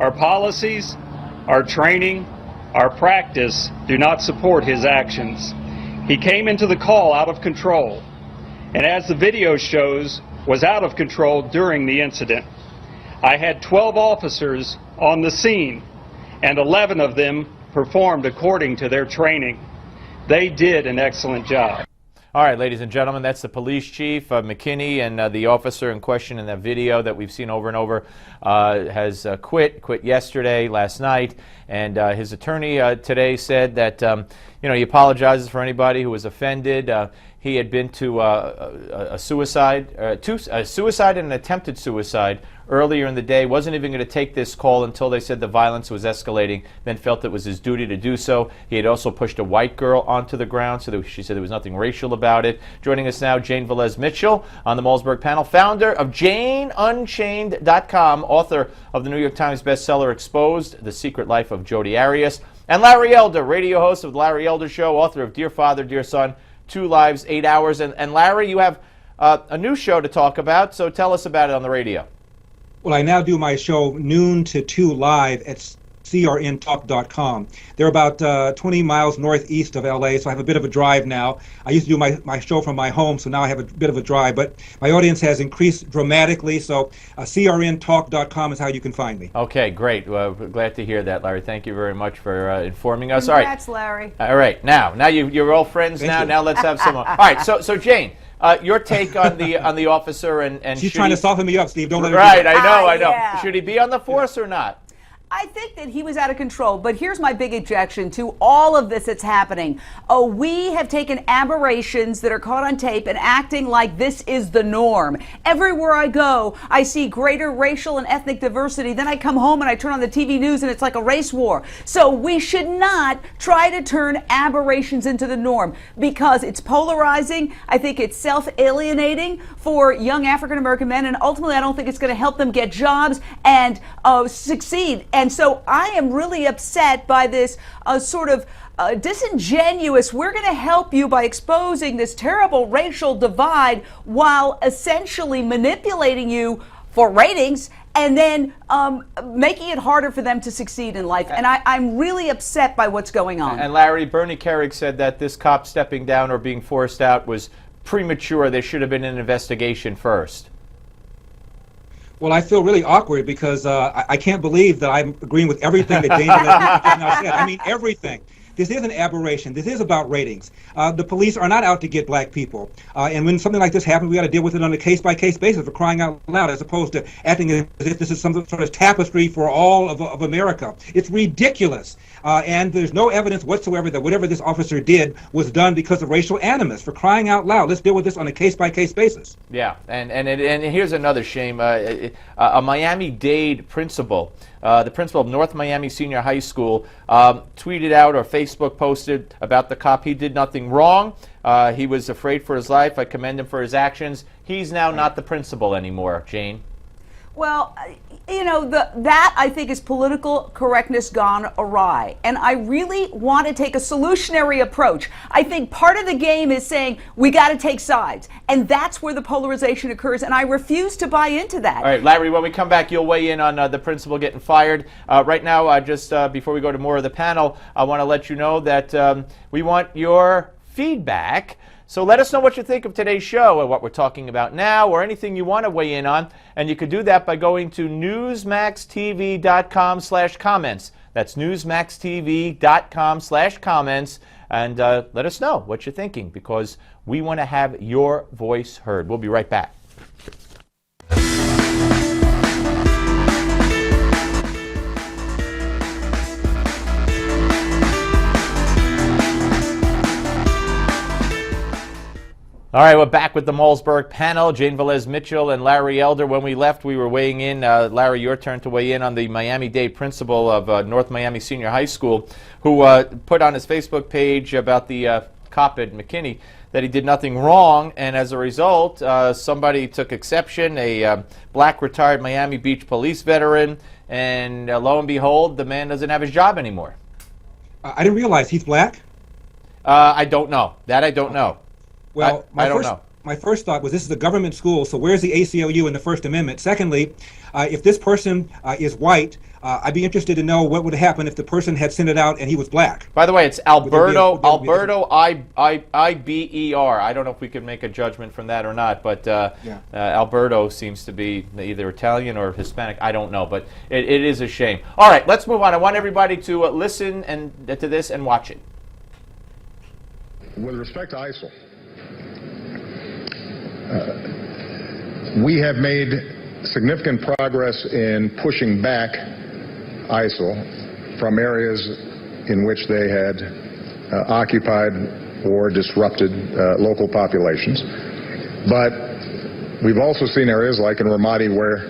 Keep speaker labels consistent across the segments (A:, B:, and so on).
A: Our policies, our training, our practice do not support his actions. He came into the call out of control, and as the video shows, was out of control during the incident. I had 12 officers on the scene, and 11 of them performed according to their training. They did an excellent job.
B: All right, ladies and gentlemen, that's the police chief, McKinney, and the officer in question in that video that we've seen over and over has quit yesterday, last night, and his attorney today said that he apologizes for anybody who was offended. He had been to a suicide and an attempted suicide earlier in the day, wasn't even going to take this call until they said the violence was escalating, then felt it was his duty to do so. He had also pushed a white girl onto the ground, so she said there was nothing racial about it. Joining us now, Jane Velez-Mitchell on the Malzberg panel, founder of JaneUnchained.com, author of the New York Times bestseller Exposed, The Secret Life of Jodi Arias, and Larry Elder, radio host of The Larry Elder Show, author of Dear Father, Dear Son, 2 Lives, 8 Hours. And Larry, you have a new show to talk about, so tell us about it on the radio.
C: Well, I now do my show noon to 2 live at crntalk.com. They're about 20 miles northeast of LA, so I have a bit of a drive now. I used to do my show from my home, so now I have a bit of a drive, but my audience has increased dramatically, so crntalk.com is how you can find me. Okay,
B: great. Well, glad to hear that, Larry. Thank you very much for informing us.
D: Congrats, Larry.
B: All right, now you're all friends. Now let's have some more. All right, so Jane, your take on the officer and
C: she's trying to soften me up, Steve. Don't let her
B: Right, I know.
D: Yeah.
B: Should he be on the force or not?
D: I think that he was out of control, but here's my big objection to all of this that's happening. We have taken aberrations that are caught on tape and acting like this is the norm. Everywhere I go, I see greater racial and ethnic diversity. Then I come home and I turn on the TV news and it's like a race war. So we should not try to turn aberrations into the norm because it's polarizing. I think it's self-alienating for young African-American men, and ultimately I don't think it's going to help them get jobs and succeed. And so I am really upset by this sort of disingenuous, we're going to help you by exposing this terrible racial divide while essentially manipulating you for ratings and then making it harder for them to succeed in life. And I'm really upset by what's going on.
B: And Larry, Bernie Kerik said that this cop stepping down or being forced out was premature. There should have been an investigation first.
C: Well, I feel really awkward because I can't believe that I'm agreeing with everything that Jane just said. I mean, everything. This is an aberration. This is about ratings. The police are not out to get black people. And when something like this happens, we got to deal with it on a case-by-case basis for crying out loud, as opposed to acting as if this is some sort of tapestry for all of America. It's ridiculous. And there's no evidence whatsoever that whatever this officer did was done because of racial animus. For crying out loud, let's deal with this on a case-by-case basis.
B: Yeah, and here's another shame. A Miami-Dade principal, the principal of North Miami Senior High School, tweeted out or Facebook posted about the cop. He did nothing wrong. He was afraid for his life. I commend him for his actions. He's now not the principal anymore, Jane.
D: Well, that I think is political correctness gone awry. And I really want to take a solutionary approach. I think part of the game is saying we got to take sides. And that's where the polarization occurs. And I refuse to buy into that.
B: All right, Larry, when we come back, you'll weigh in on the principal getting fired. Right now, just before we go to more of the panel, I want to let you know that we want your feedback. So let us know what you think of today's show and what we're talking about now or anything you want to weigh in on. And you could do that by going to newsmaxtv.com/comments. That's newsmaxtv.com/comments. And let us know what you're thinking because we want to have your voice heard. We'll be right back. All right, we're back with the Malzberg panel, Jane Velez-Mitchell and Larry Elder. When we left, we were weighing in. Larry, your turn to weigh in on the Miami-Dade principal of North Miami Senior High School, who put on his Facebook page about the cop at McKinney that he did nothing wrong, and as a result, somebody took exception, a black retired Miami Beach police veteran, and lo and behold, the man doesn't have his job anymore.
C: I didn't realize he's black.
B: I don't know. That I don't know.
C: Well,
B: I don't know.
C: my first thought was this is a government school, so where's the ACLU in the First Amendment? Secondly, if this person is white, I'd be interested to know what would happen if the person had sent it out and he was black.
B: By the way, it's Alberto I-B-E-R. I don't know if we could make a judgment from that or not, but Alberto seems to be either Italian or Hispanic. I don't know, but it is a shame. All right, let's move on. I want everybody to listen to this and watch it.
E: With respect to ISIL, we have made significant progress in pushing back ISIL from areas in which they had occupied or disrupted local populations. But we've also seen areas like in Ramadi where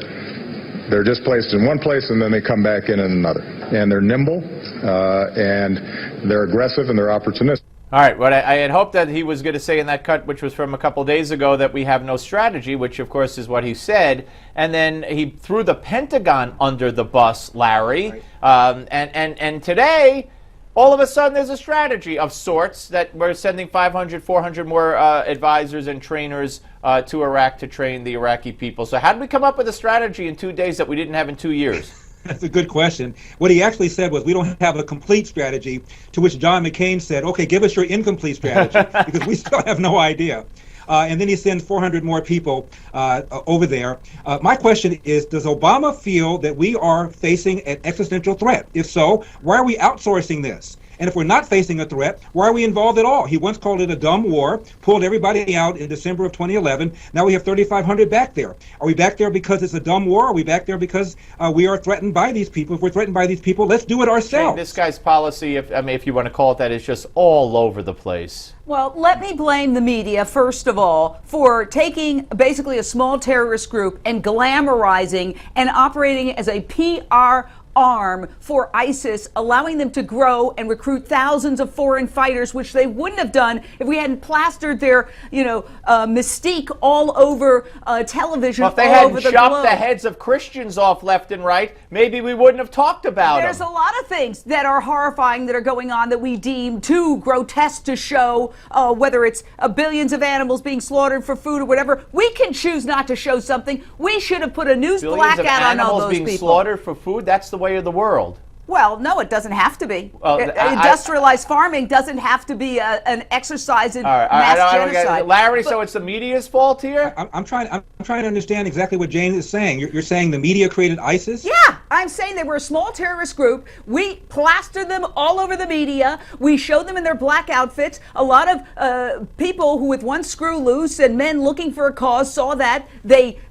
E: they're displaced in one place and then they come back in another. And they're nimble, and they're aggressive, and they're opportunistic.
B: All right, what I had hoped that he was going to say in that cut, which was from a couple days ago, that we have no strategy, which of course is what he said, and then he threw the Pentagon under the bus, Larry. Right. And today, all of a sudden, there's a strategy of sorts that we're sending 500, 400 more advisors and trainers to Iraq to train the Iraqi people. So how did we come up with a strategy in 2 days that we didn't have in 2 years?
C: That's a good question. What he actually said was, we don't have a complete strategy, to which John McCain said, okay, give us your incomplete strategy, because we still have no idea. And then he sends 400 more people over there. My question is, does Obama feel that we are facing an existential threat? If so, why are we outsourcing this? And if we're not facing a threat, why are we involved at all? He once called it a dumb war, pulled everybody out in December of 2011. Now we have 3,500 back there. Are we back there because it's a dumb war? Are we back there because we are threatened by these people? If we're threatened by these people, let's do it ourselves.
B: This guy's policy, if you want to call it that, is just all over the place.
D: Well, let me blame the media, first of all, for taking basically a small terrorist group and glamorizing and operating as a PR arm for ISIS, allowing them to grow and recruit thousands of foreign fighters, which they wouldn't have done if we hadn't plastered their, mystique all over television,
B: well, if they hadn't chopped the heads of Christians off left and right, maybe we wouldn't have talked about
D: There's
B: them.
D: a lot of things that are horrifying that are going on that we deem too grotesque to show, whether it's billions of animals being slaughtered for food or whatever. We can choose not to show something. We should have put a news blackout on all those people.
B: Billions of animals being slaughtered for food? That's the way of the world.
D: Well, no, it doesn't have to be.
B: Well,
D: industrialized farming doesn't have to be an exercise in mass genocide.
B: Larry, so it's the media's fault here?
C: I'm trying to understand exactly what Jane is saying. You're saying the media created ISIS?
D: Yeah, I'm saying they were a small terrorist group. We plastered them all over the media. We showed them in their black outfits. A lot of people who, with one screw loose and men looking for a cause, saw that.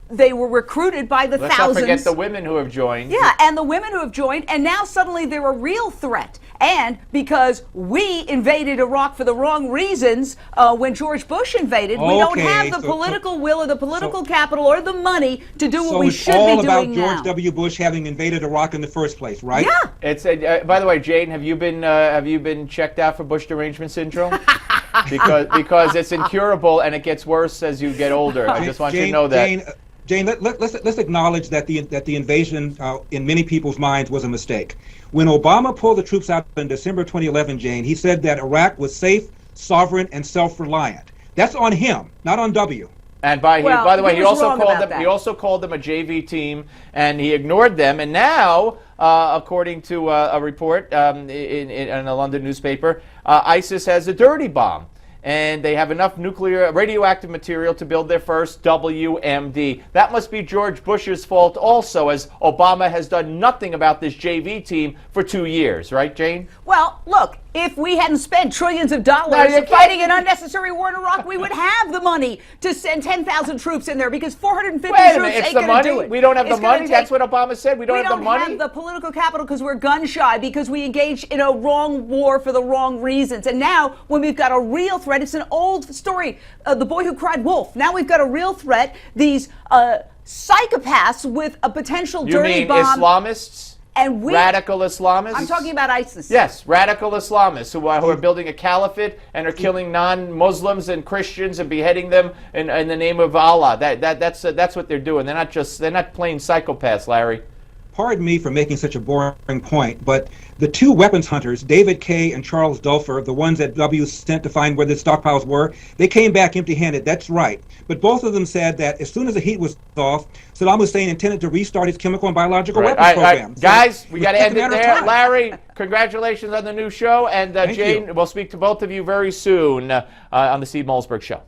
D: They were recruited by the thousands.
B: Let's not forget the women who have joined.
D: Yeah, and the women who have joined, and now suddenly they're a real threat. And because we invaded Iraq for the wrong reasons when George Bush invaded, we don't have the political will or the political capital or the money to do what we should be doing now.
C: So it's all about George W. Bush having invaded Iraq in the first place, right?
D: Yeah.
B: It's by the way, Jane, have you been checked out for Bush derangement syndrome? because it's incurable and it gets worse as you get older. I just want you to know that.
C: Jane, let's acknowledge that the invasion in many people's minds was a mistake. When Obama pulled the troops out in December 2011, Jane, he said that Iraq was safe, sovereign, and self-reliant. That's on him, not on W.
B: And by the way, he also called them a JV team, and he ignored them. And now, according to a report in a London newspaper, ISIS has a dirty bomb. And they have enough radioactive material to build their first WMD. That must be George Bush's fault also, as Obama has done nothing about this JV team for 2 years. Right, Jane?
D: Well, look, if we hadn't spent trillions of dollars fighting an unnecessary war in Iraq, we would have the money to send 10,000 troops in there, because 450 troops ain't going to do it.
B: We don't have the money? That's what Obama said? We don't have the money?
D: We don't have the political capital because we're gun shy, because we engaged in a wrong war for the wrong reasons. And now, when we've got a real threat, it's an old story, the boy who cried wolf. Now we've got a real threat, these psychopaths with a potential dirty bomb.
B: You mean Islamists?
D: And
B: radical Islamists?
D: I'm talking about ISIS.
B: Yes, radical Islamists who are building a caliphate and are killing non-Muslims and Christians and beheading them in the name of Allah. That's what they're doing. They're not playing psychopaths, Larry.
C: pardon me for making such a boring point, but the two weapons hunters, David Kay and Charles Dulfer, the ones that W sent to find where the stockpiles were, they came back empty-handed. That's right. But both of them said that as soon as the heat was off, Saddam Hussein intended to restart his chemical and biological weapons program. So
B: guys, we got to end it there.
C: time.
B: Larry, congratulations on the new show. And Jane,
C: you.
B: we'll speak to both of you very soon on the Steve Malzberg Show.